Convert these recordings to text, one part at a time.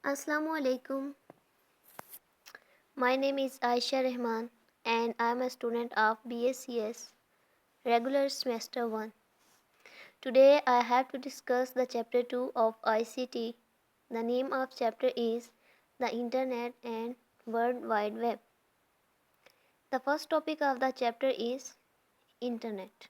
Assalamu alaikum. My name is Aisha Rahman and I am a student of BScs regular semester 1. Today I have to discuss the chapter 2 of ICT. The name of chapter is the Internet and World Wide Web. The first topic of the chapter is Internet.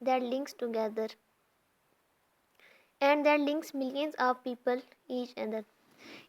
that links together and that links millions of people each other.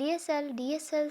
DSL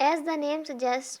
As the name suggests,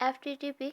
FTTP,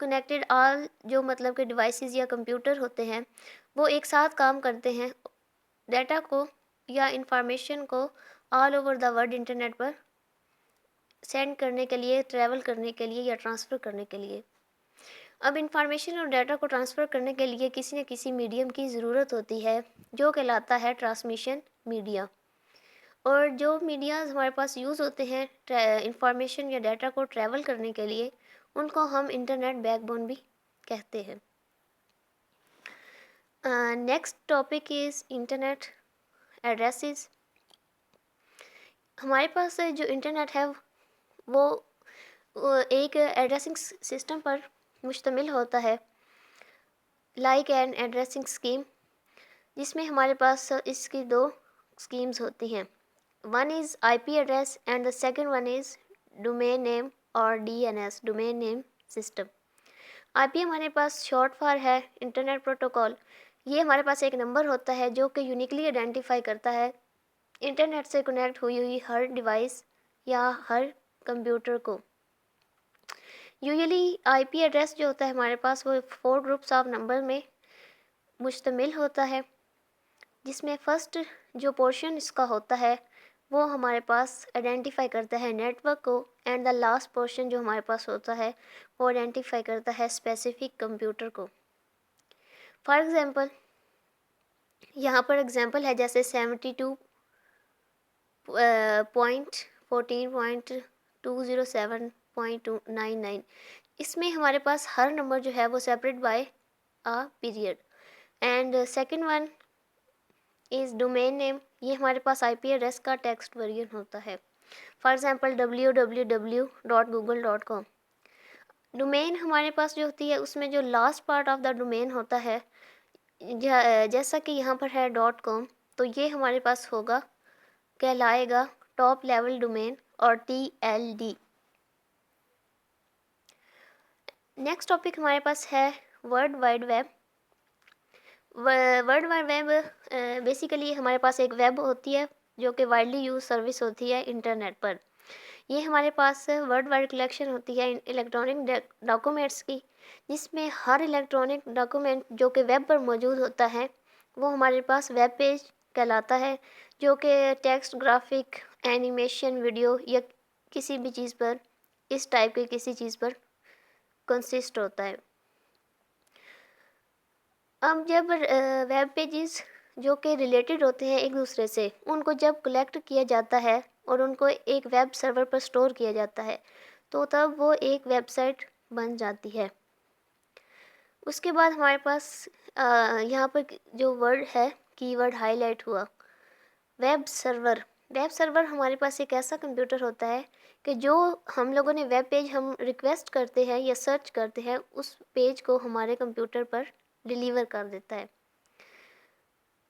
connected all جو مطلب کہ devices یا computer ہوتے ہیں وہ ایک ساتھ کام کرتے ہیں ڈیٹا کو یا انفارمیشن کو all over the world internet per send کرنے کے لیے، ٹریول کرنے کے لیے یا ٹرانسفر کرنے کے لیے۔ اب انفارمیشن اور ڈیٹا کو ٹرانسفر کرنے کے لیے کسی نہ کسی میڈیم کی ضرورت ہوتی ہے جو کہلاتا ہے ٹرانسمیشن میڈیا، اور جو میڈیاز ہمارے پاس یوز ہوتے ہیں انفارمیشن یا ڈیٹا کو ٹریول کرنے کے لیے ان کو ہم انٹرنیٹ بیک بون بھی کہتے ہیں۔ Next topic is internet addresses. ہمارے پاس جو انٹرنیٹ ہے وہ ایک ایڈریسنگ سسٹم پر مشتمل ہوتا ہے، لائک این ایڈریسنگ اسکیم، جس میں ہمارے پاس اس کی دو اسکیمز ہوتی ہیں۔ One is I P address and the second one is domain name اور D N S, domain name system. I P ہمارے پاس شارٹ فار ہے انٹرنیٹ پروٹوکال۔ یہ ہمارے پاس ایک نمبر ہوتا ہے جو کہ یونیکلی آئیڈینٹیفائی کرتا ہے انٹرنیٹ سے کنیکٹ ہوئی ہر ڈیوائس یا ہر کمپیوٹر کو۔ یوزلی آئی پی ایڈریس جو ہوتا ہے ہمارے پاس وہ 4 گروپس آف نمبر میں مشتمل ہوتا ہے، جس میں فرسٹ جو پورشن اس کا ہوتا ہے وہ ہمارے پاس آئیڈینٹیفائی کرتا ہے نیٹ ورک کو، اینڈ دا لاسٹ پورشن جو ہمارے پاس ہوتا ہے وہ آئیڈینٹیفائی کرتا ہے اسپیسیفک کمپیوٹر کو۔ فار ایگزامپل یہاں پر ایگزامپل ہے جیسے 72.14.207.99۔ اس میں ہمارے پاس ہر نمبر جو ہے وہ separate by period. And second one is domain نیم، یہ ہمارے پاس آئی پی ایڈریس کا ٹیکسٹ ورژن ہوتا ہے۔ For example www.google.com۔ ڈومین ہمارے پاس جو ہوتی ہے اس میں جو last part of the domain ہوتا ہے، جیسا کہ یہاں پر ہے .com، تو یہ ہمارے پاس ہوگا، کہلائے گا ٹاپ لیول ڈومین اور TLD۔ نیکسٹ ٹاپک ہمارے پاس ہے world wide web. World wide web basically ہمارے پاس ایک ویب ہوتی ہے جو کہ وائڈلی یوز سروس ہوتی ہے انٹرنیٹ پر۔ یہ ہمارے پاس ورلڈ وائڈ کلیکشن ہوتی ہے الیکٹرانک ڈاکومنٹس کی، جس میں ہر الیکٹرانک ڈاکومنٹ جو کہ ویب پر موجود ہوتا ہے وہ ہمارے پاس ویب پیج کہلاتا ہے، جو کہ ٹیکسٹ، گرافک، اینیمیشن، ویڈیو یا کسی بھی چیز پر، اس ٹائپ کی کسی چیز پر کنسسٹ ہوتا ہے۔ اب جب ویب پیجز جو کہ ریلیٹڈ ہوتے ہیں ایک دوسرے سے، ان کو جب کلیکٹ کیا جاتا ہے اور ان کو ایک ویب سرور پر سٹور کیا جاتا ہے تو تب وہ ایک ویب سائٹ بن جاتی ہے۔ اس کے بعد ہمارے پاس یہاں پر جو ورڈ ہے، کی ورڈ ہائی لائٹ ہوا، ویب سرور۔ ویب سرور ہمارے پاس ایک ایسا کمپیوٹر ہوتا ہے کہ جو ہم لوگوں نے ویب پیج ہم ریکویسٹ کرتے ہیں یا سرچ کرتے ہیں اس پیج کو ہمارے کمپیوٹر پر ڈیلیور کر دیتا ہے۔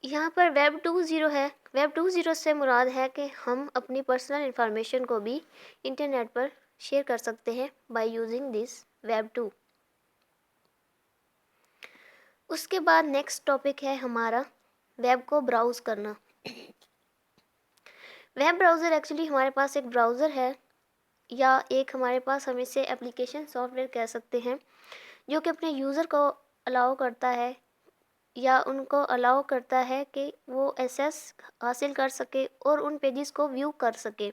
یہاں پر ویب 2.0 ہے۔ ویب 2.0 سے مراد ہے کہ ہم اپنی پرسنل انفارمیشن کو بھی انٹرنیٹ پر شیئر کر سکتے ہیں بائی یوزنگ دس ویب 2۔ اس کے بعد نیکسٹ ٹاپک ہے ہمارا ویب کو براؤز کرنا۔ ویب براؤزر ایکچولی ہمارے پاس ایک براؤزر ہے، یا ایک ہمارے پاس ہم اسے اپلیکیشن سافٹ ویئر کہہ سکتے ہیں، جو کہ اپنے یوزر کو الاؤ کرتا ہے یا ان کو الاؤ کرتا ہے کہ وہ ایکسیس حاصل کر سکے اور ان پیجز کو ویو کر سکے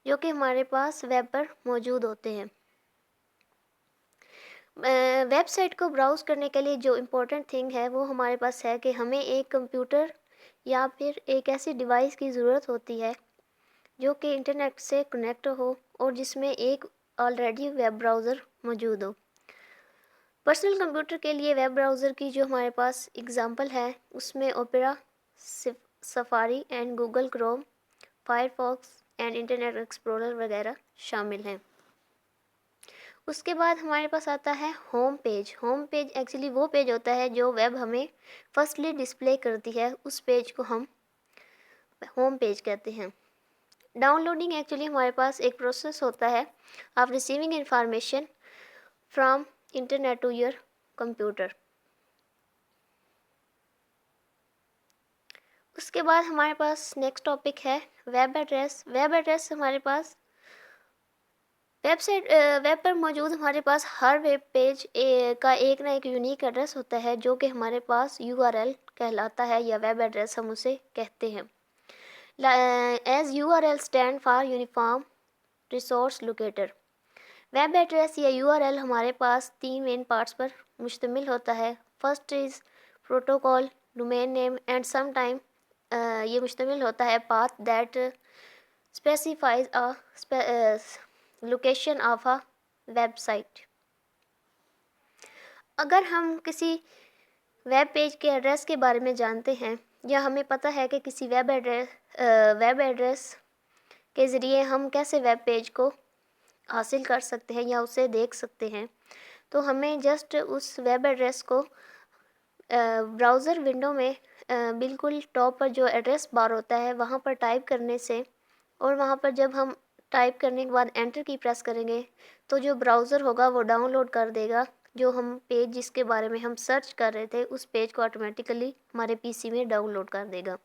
جو کہ ہمارے پاس ویب پر موجود ہوتے ہیں۔ ویب سائٹ کو براؤز کرنے کے لیے جو امپورٹنٹ تھنگ ہے وہ ہمارے پاس ہے کہ ہمیں ایک کمپیوٹر یا پھر ایک ایسی ڈیوائس کی ضرورت ہوتی ہے جو کہ انٹرنیٹ سے کنیکٹ ہو اور جس میں ایک آلریڈی ویب براؤزر موجود ہو۔ پرسنل کمپیوٹر کے لیے ویب براؤزر کی جو ہمارے پاس اگزامپل ہے اس میں opera, safari and Google Chrome, fire Fox and internet explorer وغیرہ شامل ہیں۔ اس کے بعد ہمارے پاس آتا ہے home page. Home page actually وہ پیج ہوتا ہے جو ویب ہمیں فرسٹلی ڈسپلے کرتی ہے، اس پیج کو ہم ہوم پیج کہتے ہیں۔ ڈاؤن لوڈنگ ایکچولی ہمارے پاس ایک پروسیس ہوتا ہے of receiving information from internet to your computer. اس کے بعد ہمارے پاس نیکسٹ ٹاپک ہے ویب ایڈریس۔ ویب ایڈریس ہمارے پاس ویب پر موجود ہمارے پاس ہر ویب پیج کا ایک نہ ایک یونیک ایڈریس ہوتا ہے جو کہ ہمارے پاس URL کہلاتا ہے یا ویب ایڈریس ہم اسے کہتے ہیں. As URL stand for uniform resource locator. Web address یا URL ہمارے پاس 3 مین پارٹس پر مشتمل ہوتا ہے. First is protocol, domain name and some time یہ مشتمل ہوتا ہے path that specifies location of a website. اگر ہم کسی ویب پیج کے ایڈریس کے بارے میں جانتے ہیں یا ہمیں پتہ ہے کہ کسی ویب ایڈریس کے ذریعے ہم کیسے ویب پیج کو حاصل کر سکتے ہیں یا اسے دیکھ سکتے ہیں، تو ہمیں جسٹ اس ویب ایڈریس کو براؤزر ونڈو میں بالکل ٹاپ پر جو ایڈریس بار ہوتا ہے وہاں پر ٹائپ کرنے سے، اور وہاں پر جب ہم ٹائپ کرنے کے بعد انٹر کی پریس کریں گے تو جو براؤزر ہوگا وہ ڈاؤن لوڈ کر دے گا جو ہم پیج جس کے بارے میں ہم سرچ کر رہے تھے، اس پیج کو آٹومیٹیکلی ہمارے PC میں ڈاؤن لوڈ کر دے گا.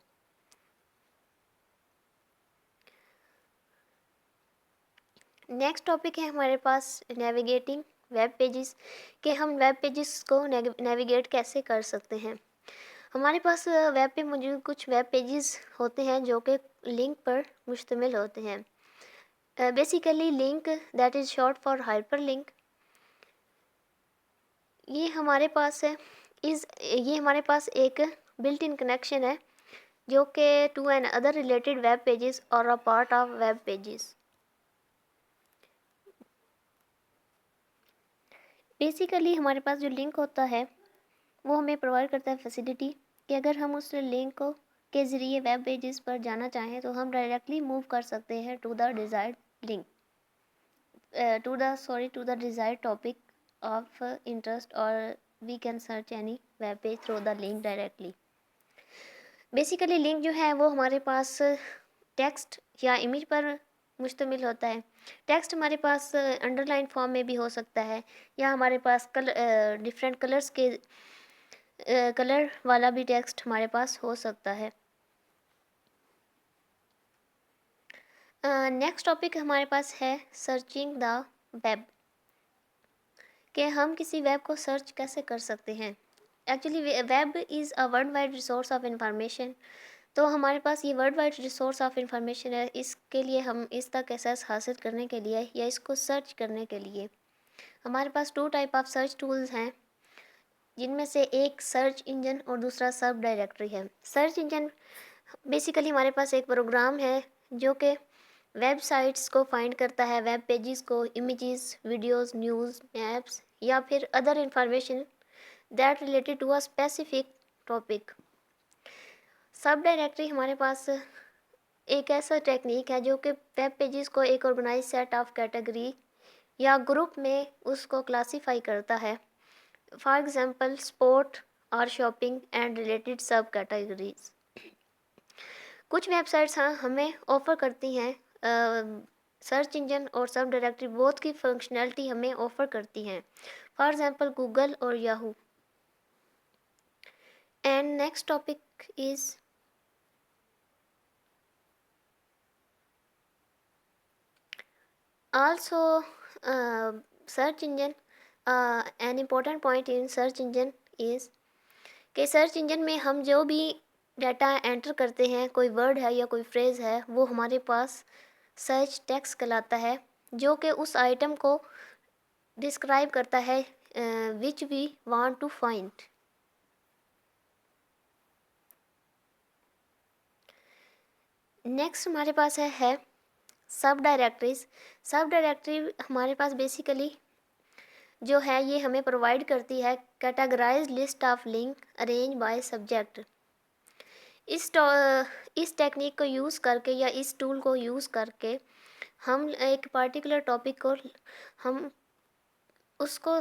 نیکسٹ ٹاپک ہے ہمارے پاس نیویگیٹنگ ویب پیجز، کہ ہم ویب پیجز کو نیویگیٹ کیسے کر سکتے ہیں. ہمارے پاس ویب پہ موجود کچھ ویب پیجز ہوتے ہیں جو کہ لنک پر مشتمل ہوتے ہیں. Basically link that is short for hyper link. یہ ہمارے پاس ایک بلٹ ان کنیکشن ہے جو کہ to an other related web pages اور a part of web pages. Basically ہمارے پاس جو لنک ہوتا ہے وہ ہمیں پرووائڈ کرتا ہے فیسلٹی کہ اگر ہم اس لنک کو کے ذریعے ویب پیجز پر جانا چاہیں تو ہم ڈائریکٹلی موو کر سکتے ہیں to the desired link to the desired topic of interest, اور we can search any web page through the link directly. Basically link جو ہے وہ ہمارے پاس ٹیکسٹ یا امیج پر مشتمل ہوتا ہے. ٹیکسٹ ہمارے پاس انڈر لائن فارم میں بھی ہو سکتا ہے یا ہمارے پاس ڈفرینٹ کلر والا بھی ٹیکسٹ ہمارے پاس ہو سکتا ہے. نیکسٹ ٹاپک ہمارے پاس ہے سرچنگ دا ویب، کہ ہم کسی ویب کو سرچ کیسے کر سکتے ہیں. Actually web is a world wide resource of information, تو ہمارے پاس یہ world wide resource of information ہے. اس کے لیے ہم اس تک ایکسیس حاصل کرنے کے لیے یا اس کو سرچ کرنے کے لیے ہمارے پاس 2 ٹائپ آف سرچ ٹولز ہیں، جن میں سے ایک سرچ انجن اور دوسرا سب ڈائریکٹری ہے. سرچ انجن بیسیکلی ہمارے پاس ایک پروگرام ہے جو کہ ویب سائٹس کو فائنڈ کرتا ہے، ویب پیجز کو، امیجز، ویڈیوز، نیوز، میپس یا پھر other information that related to a specific topic. Subdirectory ہمارے پاس ایک ایسا ٹیکنیک ہے جو کہ ویب پیجز کو ایک آرگنائز سیٹ آف کیٹیگری یا گروپ میں اس کو کلاسیفائی کرتا ہے. فار ایگزامپل اسپورٹ اور shopping and related sub categories. کچھ ویب سائٹس ہمیں آفر کرتی ہیں سرچ انجن اور سب ڈائریکٹری بوتھ کی فنکشنلٹی ہمیں آفر کرتی ہیں. فار ایگزامپل گوگل اور Yahoo. And next topic is also search engine. An important point in search engine is کہ سرچ انجن میں ہم جو بھی ڈیٹا انٹر کرتے ہیں، کوئی ورڈ ہے یا کوئی فریز ہے، وہ ہمارے پاس سرچ ٹیکسٹ کہلاتا ہے جو کہ اس آئٹم کو ڈسکرائب کرتا ہے which we want to find. Next ہمارے پاس ہے سب ڈائریکٹریز. سب ڈائریکٹری ہمارے پاس بیسیکلی جو ہے یہ ہمیں پرووائڈ کرتی ہے categorize list of link arrange by subject. اس ٹیکنیک کو یوز کر کے یا اس ٹول کو یوز کر کے ہم ایک پارٹیکولر ٹاپک کو ہم اس کو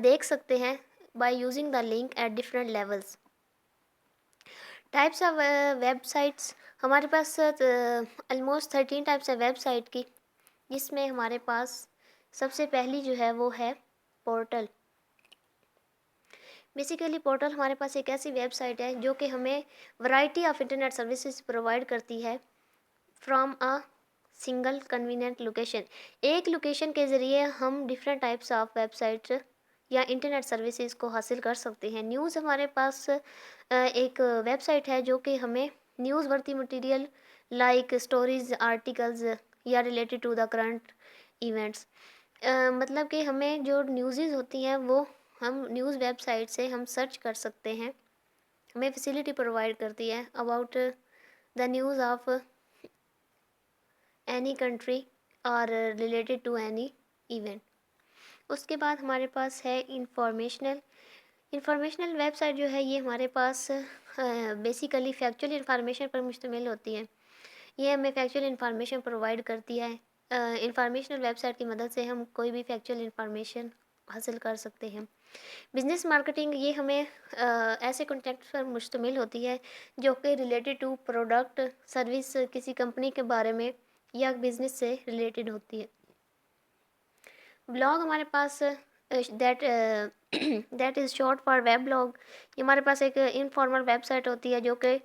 دیکھ سکتے ہیں by using the link at different levels. Types of website ہمارے پاس آلموسٹ 13 ٹائپس ہے ویب سائٹ کی، جس میں ہمارے پاس سب سے پہلی جو ہے وہ ہے پورٹل. بیسیکلی پورٹل ہمارے پاس ایک ایسی ویب سائٹ ہے جو کہ ہمیں variety of internet services provide کرتی ہے فرام سنگل کنوینئنٹ لوکیشن. ایک لوکیشن کے ذریعے ہم different types of website یا انٹرنیٹ سروسز کو حاصل کر سکتے ہیں. نیوز ہمارے پاس ایک ویب سائٹ ہے جو کہ ہمیں news worthy material like stories articles یا related to the current events, مطلب کہ ہمیں جو نیوزز ہوتی ہیں وہ ہم نیوز ویب سائٹ سے ہم سرچ کر سکتے ہیں. ہمیں فیسیلیٹی پرووائڈ کرتی ہے about the news of any country اور ریلیٹڈ ٹو اینی ایونٹ. اس کے بعد ہمارے پاس ہے انفارمیشنل ویب سائٹ جو ہے یہ ہمارے پاس بیسیکلی فیکچوئل انفارمیشن پر مشتمل ہوتی ہے. یہ ہمیں فیکچوئل انفارمیشن پرووائڈ کرتی ہے. انفارمیشنل ویب سائٹ کی مدد سے ہم کوئی بھی فیکچوئل انفارمیشن حاصل کر سکتے ہیں. بزنس مارکیٹنگ یہ ہمیں ایسے کنٹیکٹ پر مشتمل ہوتی ہے جو کہ ریلیٹڈ ٹو پروڈکٹ سروس کسی کمپنی کے بارے میں یا بزنس سے ریلیٹڈ ہوتی ہے. بلاگ ہمارے پاس that is short for web blog. یہ ہمارے پاس ایک انفارمل ویب سائٹ ہوتی ہے جو کہ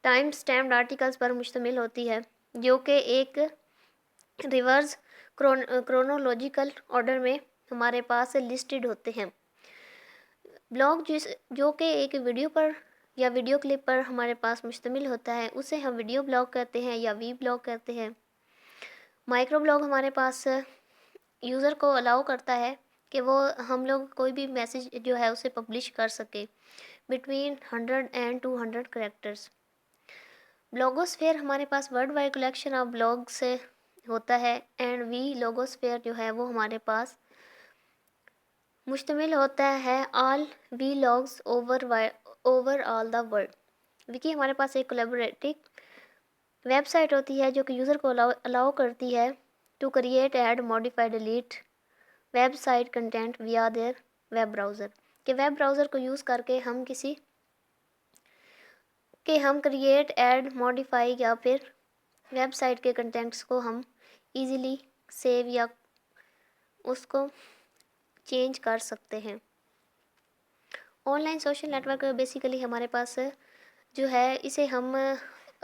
ٹائم اسٹیمپڈ آرٹیکلس پر مشتمل ہوتی ہے جو کہ ایک ریورس کرونولوجیکل آرڈر میں ہمارے پاس لسٹڈ ہوتے ہیں. بلاگ جو کہ ایک ویڈیو پر یا ویڈیو کلپ پر ہمارے پاس مشتمل ہوتا ہے اسے ہم ویڈیو بلاگ کہتے ہیں یا وی بلاگ کہتے ہیں. مائکرو بلاگ ہمارے پاس یوزر کو الاؤ کرتا ہے کہ وہ ہم لوگ کوئی بھی میسیج جو ہے اسے پبلش کر سکے بٹوین 100 اینڈ 200 کریکٹرس. بلاگوسفیئر ہمارے پاس world wide collection of blog سے ہوتا ہے اینڈ وی لوگوسفیئر جو ہے وہ ہمارے پاس مشتمل ہوتا ہے all weblogs over all the world. Wiki ہمارے پاس ایک کولیبریٹو ویب سائٹ ہوتی ہے جو کہ یوزر کو الاؤ کرتی ہے to create add modify delete website content via their web browser. کہ ویب براؤزر کو یوز کر کے ہم کریٹ ایڈ ماڈیفائی یا پھر ویب سائٹ کے کنٹینٹس کو ہم ایزیلی سیو یا اس کو چینج کر سکتے ہیں. Online social network basically ہمارے پاس جو ہے اسے ہم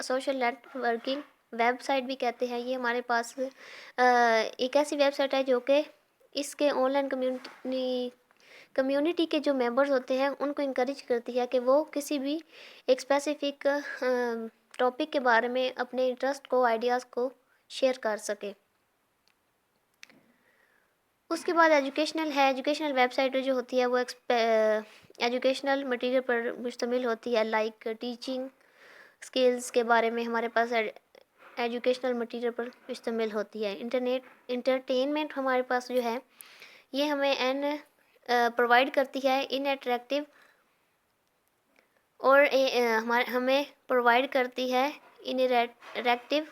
social networking website بھی کہتے ہیں. یہ ہمارے پاس ایک ایسی ویب سائٹ ہے جو کہ اس کے آن لائن کمیونٹی کے جو ممبرز ہوتے ہیں ان کو انکریج کرتی ہے کہ وہ کسی بھی ایک اسپیسیفک ٹاپک کے بارے میں اپنے انٹرسٹ کو آئیڈیاز کو شیئر کر سکے. اس کے بعد ایجوکیشنل ویب سائٹ جو ہوتی ہے وہ ایجوکیشنل مٹیریل پر مشتمل ہوتی ہے لائک ٹیچنگ اسکلز کے بارے میں ہمارے پاس ایجوکیشنل مٹیریل پر مشتمل ہوتی ہے. انٹرٹینمنٹ ہمارے پاس جو ہے یہ ہمیں پرووائڈ کرتی ہے ان اٹریکٹیو اور ہمیں پرووائڈ کرتی ہے انٹریکٹیو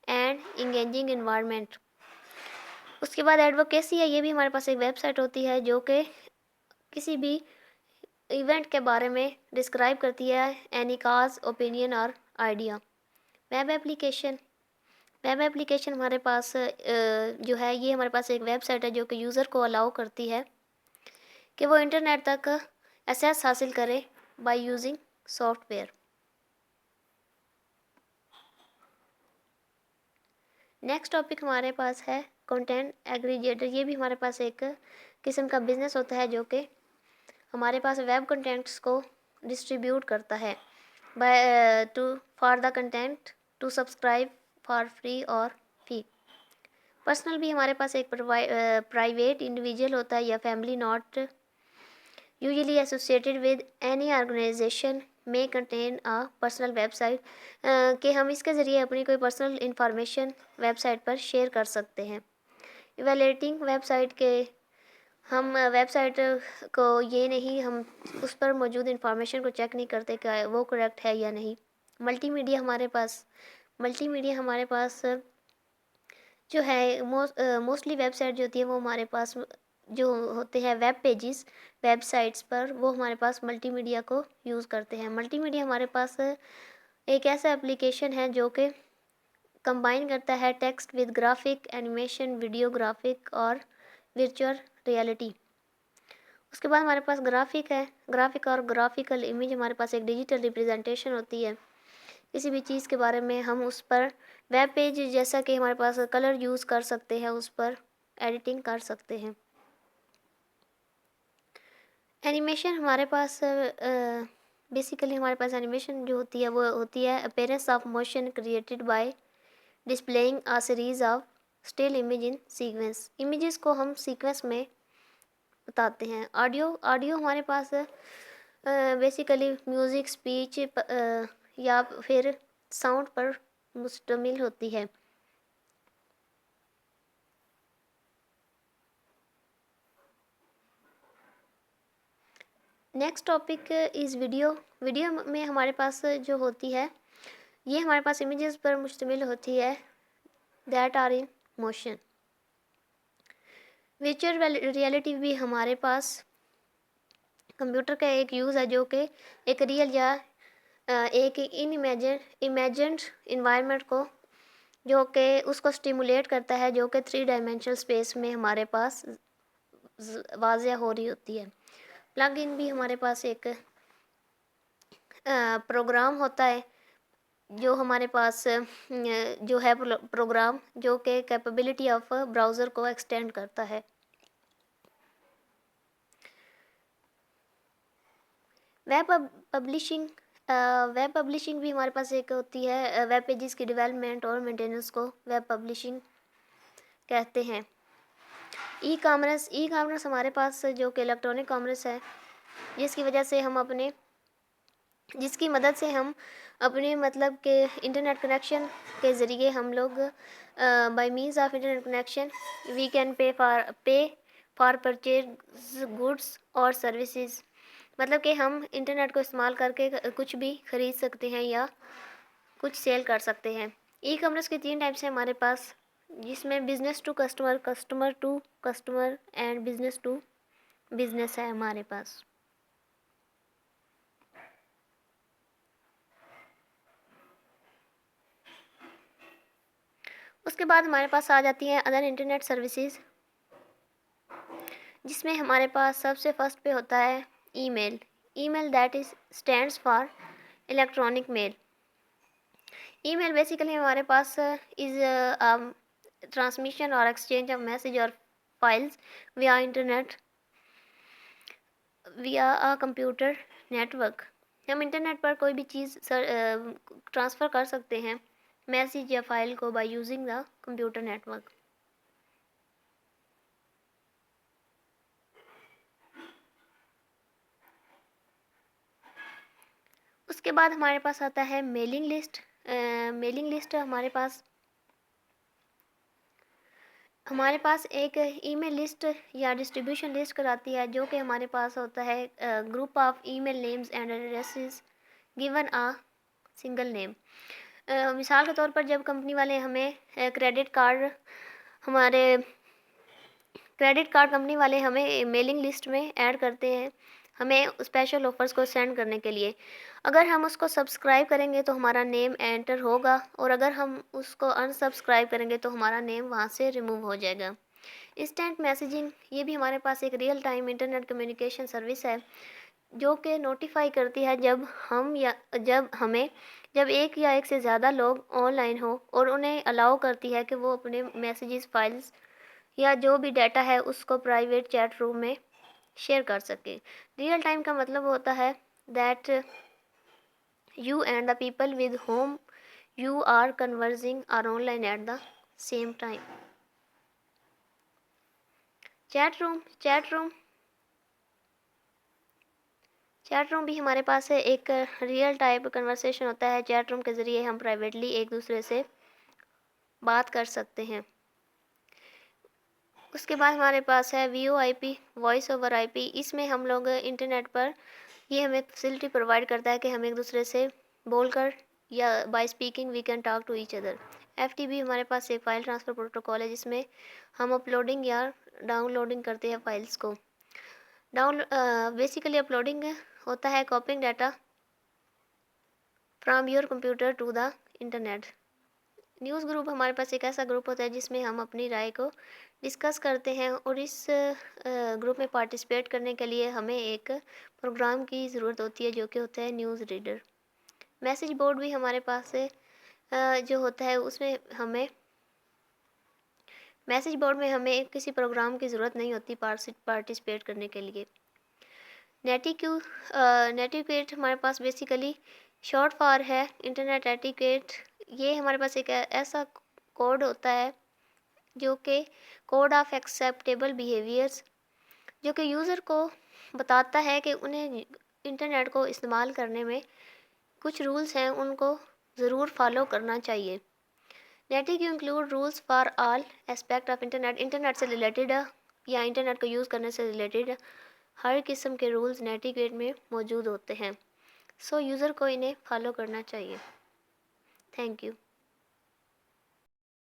اینڈ انگیجنگ انوائرمنٹ. اس کے بعد ایڈوکیسی ہے. یہ بھی ہمارے پاس ایک ویب سائٹ ہوتی ہے جو کہ کسی بھی ایونٹ کے بارے میں ڈسکرائب کرتی ہے اینی کاز اوپینین اور آئیڈیا. ویب ایپلیکیشن ہمارے پاس جو ہے یہ ہمارے پاس ایک ویب سائٹ ہے جو کہ یوزر کو الاؤ کرتی ہے کہ وہ انٹرنیٹ تک ایکسیس حاصل کرے by using soft where. Next topic ہمارے پاس ہے کنٹینٹ ایگریگیٹر. یہ بھی ہمارے پاس ایک قسم کا بزنس ہوتا ہے جو کہ ہمارے پاس ویب کنٹینٹس کو ڈسٹریبیوٹ کرتا ہے for the content to subscribe for free اور فی. پرسنل بھی ہمارے پاس ایک پرائیویٹ انڈیویجول ہوتا ہے یا family not usually associated with any organization میں کنٹین پرسنل ویب سائٹ کہ ہم اس کے ذریعے اپنی کوئی پرسنل انفارمیشن ویب سائٹ پر شیئر کر سکتے ہیں. ایویلیٹنگ ویب سائٹ کے ہم ویب سائٹ کو یہ نہیں ہم اس پر موجود انفارمیشن کو چیک نہیں کرتے کہ وہ کریکٹ ہے یا نہیں. ملٹی میڈیا ہمارے پاس جو ہے موسٹلی ویب سائٹ جو ہوتی ہے وہ ہمارے پاس جو ہوتے ہیں ویب پیجز ویب سائٹس پر وہ ہمارے پاس ملٹی میڈیا کو یوز کرتے ہیں. ملٹی میڈیا ہمارے پاس ایک ایسا اپلیکیشن ہے جو کہ کمبائن کرتا ہے text with graphic animation video graphic اور ورچوئل ریئلٹی. اس کے بعد ہمارے پاس گرافک اور گرافیکل امیج ہمارے پاس ایک ڈیجیٹل ریپرزنٹیشن ہوتی ہے کسی بھی چیز کے بارے میں ہم اس پر ویب پیج جیسا کہ ہمارے پاس کلر یوز کر سکتے ہیں، اس پر ایڈیٹنگ کر سکتے ہیں۔ اینیمیشن ہمارے پاس بیسیکلی ہمارے پاس اینیمیشن جو ہوتی ہے وہ ہوتی ہے appearance of motion created by displaying a series of still image in sequence. Images کو ہم سیکوینس میں بتاتے ہیں۔ آڈیو ہمارے پاس بیسیکلی میوزک، اسپیچ یا پھر ساؤنڈ پر مشتمل ہوتی ہے۔ نیکسٹ ٹاپک از ویڈیو۔ ویڈیو میں ہمارے پاس جو ہوتی ہے یہ ہمارے پاس امیجز پر مشتمل ہوتی ہے that are in motion. Virtual reality بھی ہمارے پاس کمپیوٹر کا ایک یوز ہے جو کہ ایک ریئل یا ایک امیجنڈ انوائرمنٹ کو جو کہ اس کو اسٹیمولیٹ کرتا ہے، جو کہ 3 ڈائمینشنل اسپیس میں ہمارے پاس واضح ہو رہی ہوتی ہے۔ پلگ ان بھی ہمارے پاس ایک پروگرام ہوتا ہے جو ہمارے پاس جو ہے پروگرام جو کہ کیپیبلٹی آف براؤزر کو ایکسٹینڈ کرتا ہے۔ ویب پبلشنگ بھی ہمارے پاس ایک ہوتی ہے۔ ویب پیجز کی ڈیولپمنٹ اور مینٹیننس کو ویب پبلشنگ کہتے ہیں۔ ای کامرس ہمارے پاس جو کہ الیکٹرانک کامرس ہے، جس کی مدد سے ہم اپنے مطلب کہ انٹرنیٹ کنیکشن کے ذریعے ہم لوگ by means of internet connection we can pay for purchase goods اور سروسز، مطلب کہ ہم انٹرنیٹ کو استعمال کر کے کچھ بھی خرید سکتے ہیں یا کچھ سیل کر سکتے ہیں۔ ای کامرس کے 3 ٹائپس ہیں ہمارے پاس، جس میں business to customer, customer to customer and business to business ہے ہمارے پاس۔ اس کے بعد ہمارے پاس آ جاتی ہیں ادر انٹرنیٹ سروسز، جس میں ہمارے پاس سب سے فرسٹ پہ ہوتا ہے email. Email that is stands for electronic mail. Email basically ہمارے پاس از ٹرانسمیشن اور ایکسچینج آف میسج اور files via internet via computer network. ہم انٹرنیٹ پر کوئی بھی چیز ٹرانسفر کر سکتے ہیں میسج یا فائل کو by using the computer network. اس کے بعد ہمارے پاس آتا ہے میلنگ لسٹ۔ میلنگ لسٹ ہمارے پاس ایک ای میل لسٹ یا ڈسٹریبیوشن لسٹ کراتی ہے، جو کہ ہمارے پاس ہوتا ہے group of email names and addresses given a single name. مثال کے طور پر جب کمپنی والے ہمیں کریڈٹ کارڈ کمپنی والے ہمیں میلنگ لسٹ میں ایڈ کرتے ہیں ہمیں اسپیشل آفرز کو سینڈ کرنے کے لیے۔ اگر ہم اس کو سبسکرائب کریں گے تو ہمارا نیم انٹر ہوگا، اور اگر ہم اس کو ان سبسکرائب کریں گے تو ہمارا نیم وہاں سے ریموو ہو جائے گا۔ انسٹنٹ میسیجنگ یہ بھی ہمارے پاس ایک real time internet communication service ہے، جو کہ نوٹیفائی کرتی ہے جب ایک یا ایک سے زیادہ لوگ آن لائن ہوں، اور انہیں الاؤ کرتی ہے کہ وہ اپنے میسیجز، فائلز یا جو بھی ڈیٹا ہے اس کو پرائیویٹ چیٹ روم میں شیئر کر سکے۔ ریئل ٹائم کا مطلب ہوتا ہے that you and the people with whom you are conversing are online at the same time. Chat room بھی ہمارے پاس ایک ریئل ٹائپ کنورسیشن ہوتا ہے۔ چیٹ روم کے ذریعے ہم پرائیویٹلی ایک دوسرے سے بات کر سکتے ہیں۔ اس کے بعد ہمارے پاس ہے وی او آئی پی، وائس اوور آئی پی۔ اس میں ہم لوگ انٹرنیٹ پر یہ ہمیں فیسلٹی پرووائڈ کرتا ہے کہ ہم ایک دوسرے سے بول کر یا by speaking we can talk to each other. F T P ہمارے پاس ایک فائل ٹرانسفر پروٹوکول ہے، جس میں ہم اپلوڈنگ یا ڈاؤن لوڈنگ کرتے ہیں فائلز کو۔ بیسیکلی اپلوڈنگ ہوتا ہے copying data from your computer to the internet. News group ہمارے پاس ایک ایسا گروپ ہوتا ہے جس میں ہم اپنی رائے کو ڈسکس کرتے ہیں، اور اس گروپ میں پارٹیسپیٹ کرنے کے لیے ہمیں ایک پروگرام کی ضرورت ہوتی ہے جو کہ ہوتا ہے نیوز ریڈر۔ میسیج بورڈ بھی ہمارے پاس سے جو ہوتا ہے اس میں ہمیں میسیج بورڈ میں ہمیں کسی پروگرام کی ضرورت نہیں ہوتی پارٹیسپیٹ کرنے کے لیے. نیٹیکیٹ ہمارے پاس بیسیکلی شارٹ فار ہے انٹرنیٹ ایٹیکیٹ. یہ ہمارے پاس ایک ایسا کوڈ ہوتا ہے جو کہ کوڈ آف ایکسیپٹیبل بیہیویئرس، جو کہ یوزر کو بتاتا ہے کہ انہیں انٹرنیٹ کو استعمال کرنے میں کچھ رولز ہیں، ان کو ضرور فالو کرنا چاہیے. Netiquette include rules for all aspect of internet سے ریلیٹڈ یا انٹرنیٹ کو یوز کرنے سے ریلیٹڈ ہر قسم کے رولز نیٹیکیٹ میں موجود ہوتے ہیں. سو یوزر کو انہیں فالو کرنا چاہیے. Thank you.